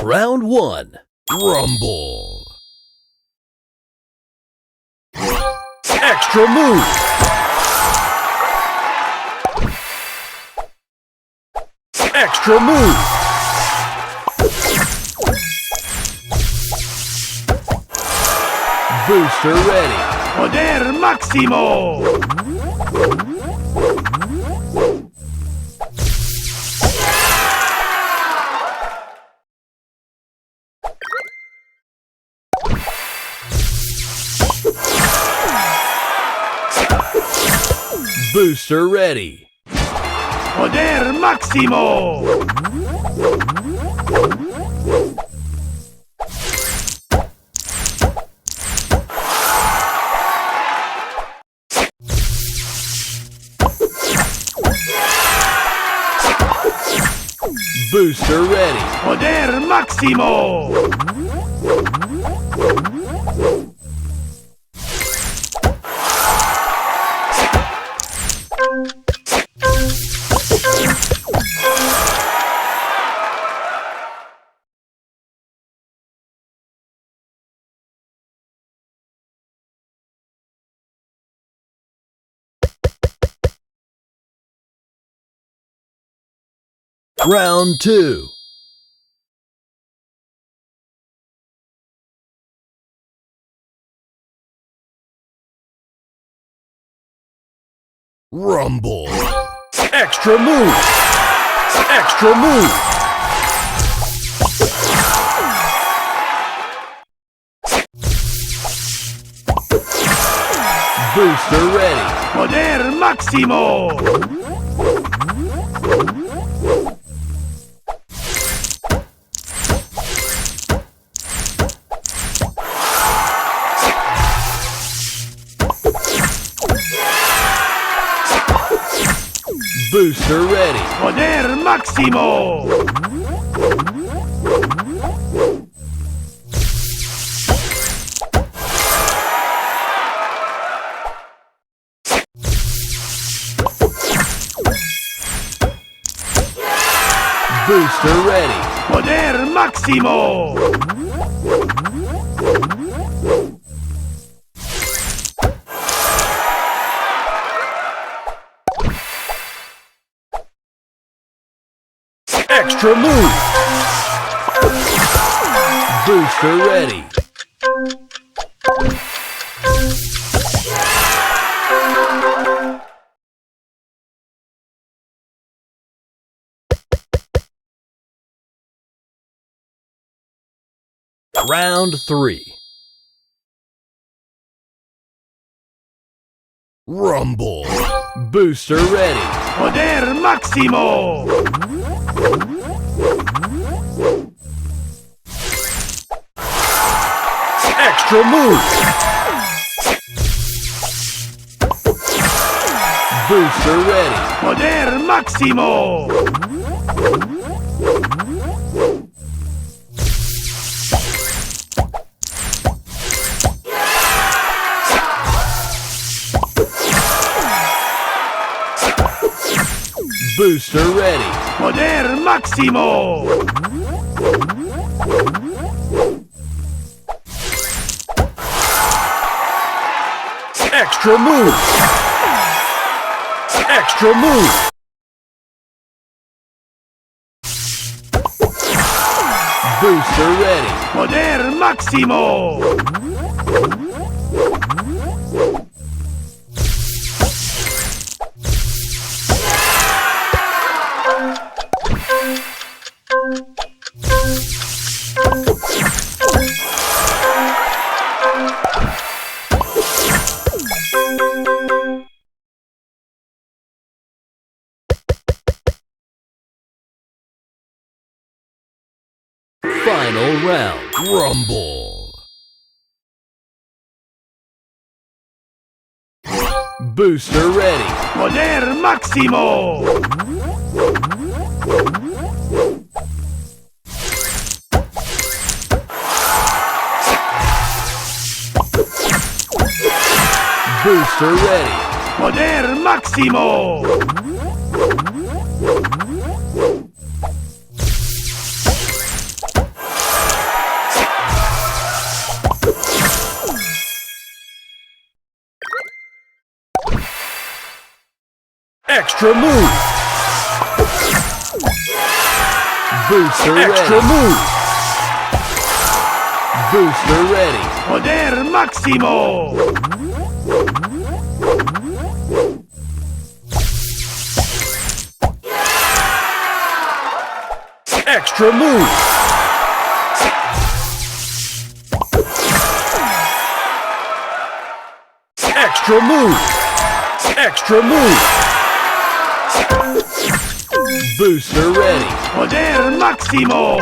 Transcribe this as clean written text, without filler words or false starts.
Round 1. Rumble. Extra move. Extra move. Booster ready. Poder máximo. Booster ready. Poder máximo. Booster ready. Poder máximo. Round 2. Rumble. Extra move. Extra move. Booster ready. Poder máximo. Booster ready. Poder máximo. Booster ready. Poder máximo. Extra move. Booster ready. Round 3. Rumble. Booster ready. Poder máximo. Extra move. Booster ready. Poder máximo. Booster ready. Poder máximo. Extra move. Extra move. Booster ready. Poder máximo. Final round. Rumble. Booster ready. Poder máximo. Booster ready. Poder máximo. Extra move! Booster Extra ready. move! Booster ready. Poder máximo. Extra move! Extra move! Extra move! Booster ready. Poder máximo.